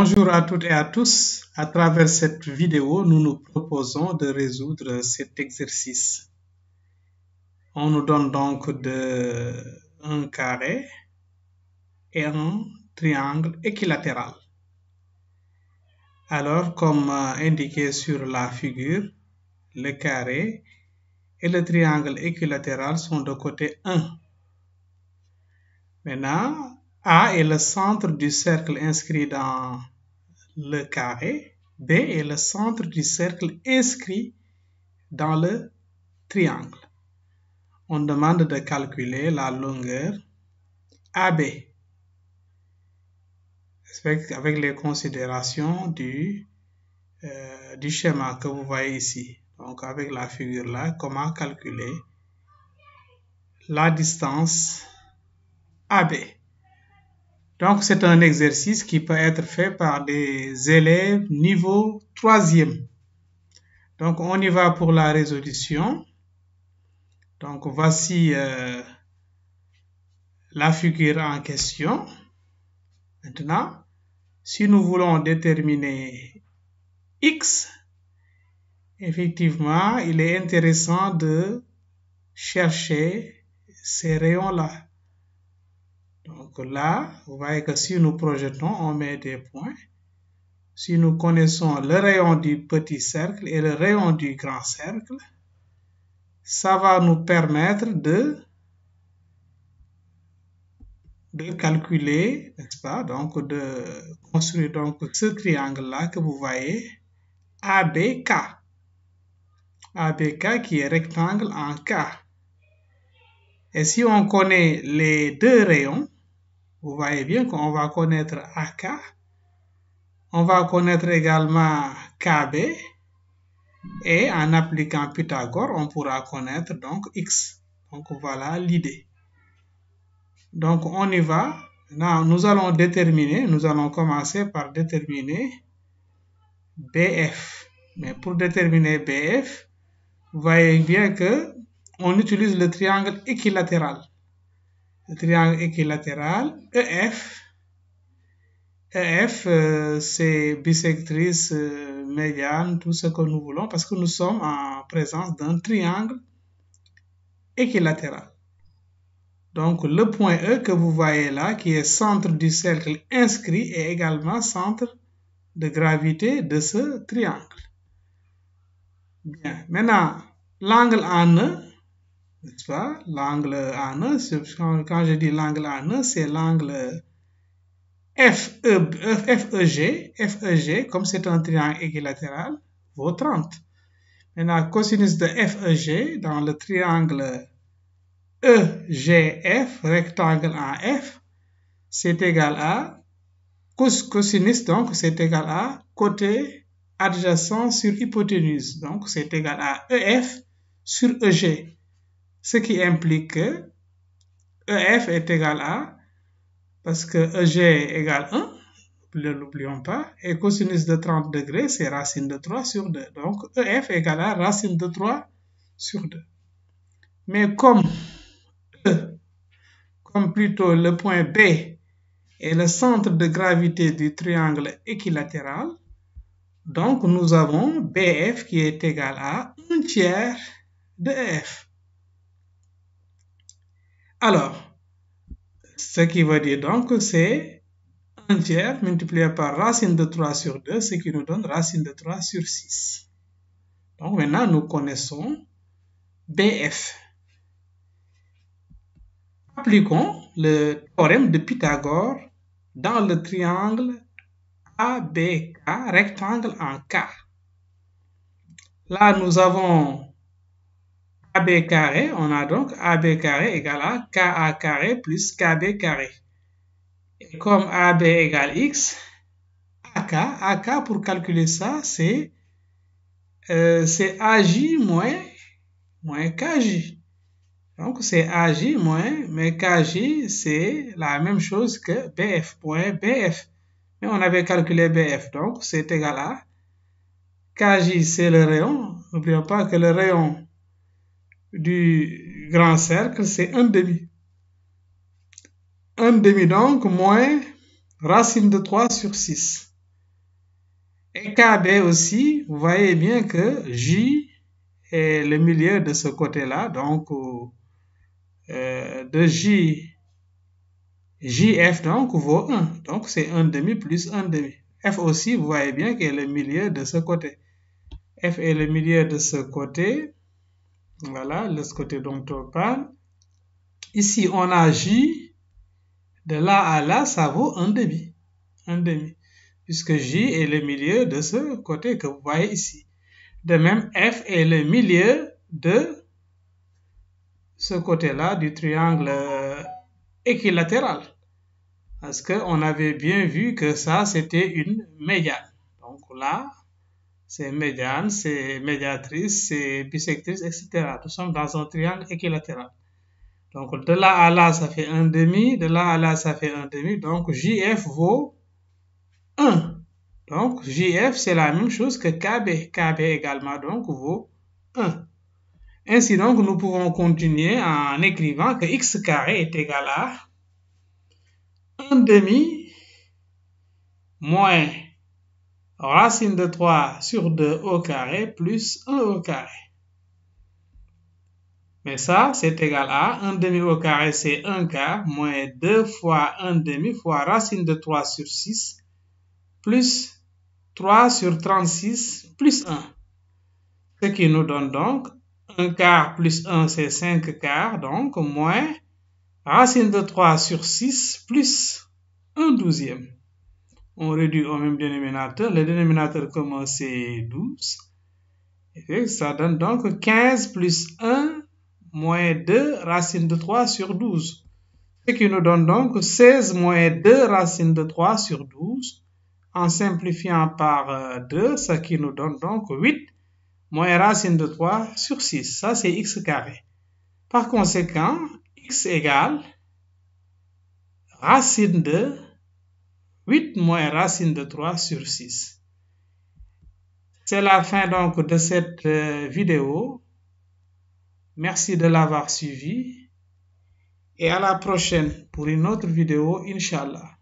Bonjour à toutes et à tous. À travers cette vidéo, nous nous proposons de résoudre cet exercice. On nous donne donc un carré et un triangle équilatéral. Alors, comme indiqué sur la figure, le carré et le triangle équilatéral sont de côté 1. Maintenant, A est le centre du cercle inscrit dans le carré, B est le centre du cercle inscrit dans le triangle. On demande de calculer la longueur AB avec les considérations du schéma que vous voyez ici. Donc avec la figure là, comment calculer la distance AB. Donc c'est un exercice qui peut être fait par des élèves niveau 3e. Donc on y va pour la résolution. Donc voici la figure en question. Maintenant, si nous voulons déterminer x, effectivement, il est intéressant de chercher ces rayons-là. Donc là, vous voyez que si nous projetons, on met des points. Si nous connaissons le rayon du petit cercle et le rayon du grand cercle, ça va nous permettre de calculer, n'est-ce pas, donc de construire donc ce triangle-là que vous voyez, ABK. ABK qui est rectangle en K. Et si on connaît les deux rayons, vous voyez bien qu'on va connaître AK, on va connaître également KB, et en appliquant Pythagore, on pourra connaître donc X. Donc voilà l'idée. Donc on y va. Now, nous allons commencer par déterminer BF. Mais pour déterminer BF, vous voyez bien que on utilise le triangle équilatéral. Le triangle équilatéral, EF. EF, c'est bisectrice, médiane, tout ce que nous voulons, parce que nous sommes en présence d'un triangle équilatéral. Donc, le point E que vous voyez là, qui est centre du cercle inscrit, est également centre de gravité de ce triangle. Bien. Maintenant, l'angle en E, n'est-ce pas? L'angle en E, quand je dis l'angle en E, c'est l'angle FEG, comme c'est un triangle équilatéral, vaut 30. Maintenant, cosinus de FEG dans le triangle EGF, rectangle en F, c'est égal à cosinus, donc c'est égal à côté adjacent sur hypoténuse. Donc c'est égal à EF sur EG. Ce qui implique que EF est égal à, parce que EG égale 1, ne l'oublions pas, et cosinus de 30 degrés, c'est racine de 3 sur 2. Donc EF égale à racine de 3 sur 2. Mais comme plutôt le point B est le centre de gravité du triangle équilatéral, donc nous avons BF qui est égal à 1/3 de EF. Alors, ce qui veut dire donc que c'est 1/3 multiplié par racine de 3 sur 2, ce qui nous donne racine de 3 sur 6. Donc maintenant, nous connaissons BF. Appliquons le théorème de Pythagore dans le triangle ABK, rectangle en K. Là, nous avons AB carré, on a donc AB carré égale à KA carré plus KB carré. Et comme AB égale X, AK pour calculer ça, c'est AJ moins KJ. Donc c'est AJ mais KJ, c'est la même chose que BF, point BF. Mais on avait calculé BF, donc c'est égal à KJ, c'est le rayon. N'oublions pas que le rayon du grand cercle, c'est 1/2. 1/2 donc moins racine de 3 sur 6. Et KB aussi, vous voyez bien que J est le milieu de ce côté-là, donc de JF donc vaut 1, donc c'est 1,5 plus 1,5. F aussi, vous voyez bien qu'il est le milieu de ce côté. F est le milieu de ce côté, voilà, le côté dont on parle. Ici, on a J, de là à là, ça vaut 1,5. 1,5. Puisque J est le milieu de ce côté que vous voyez ici. De même, F est le milieu de ce côté-là du triangle équilatéral. Parce qu'on avait bien vu que ça, c'était une médiane. Donc là, c'est médiane, c'est médiatrice, c'est bisectrice, etc. Nous sommes dans un triangle équilatéral. Donc de là à là, ça fait 1,5. De là à là, ça fait 1,5. Donc JF vaut 1. Donc, JF, c'est la même chose que KB. KB également, donc, vaut 1. Ainsi, donc, nous pouvons continuer en écrivant que x carré est égal à 1,5 moins racine de 3 sur 2 au carré plus 1 au carré. Mais ça, c'est égal à 1,5 au carré, c'est 1 quart, moins 2 fois 1,5 fois racine de 3 sur 6, plus 3 sur 36 plus 1. Ce qui nous donne donc 1 quart plus 1, c'est 5 quarts, donc moins racine de 3 sur 6 plus 1 douzième. On réduit au même dénominateur. Le dénominateur commun, c'est 12. Et ça donne donc 15 plus 1 moins 2 racine de 3 sur 12. Ce qui nous donne donc 16 moins 2 racine de 3 sur 12. En simplifiant par 2, ce qui nous donne donc 8 moins racine de 3 sur 6. Ça, c'est x carré. Par conséquent, x égale racine de 8 moins racine de 3 sur 6. C'est la fin donc de cette vidéo. Merci de l'avoir suivi et à la prochaine pour une autre vidéo, Inch'Allah.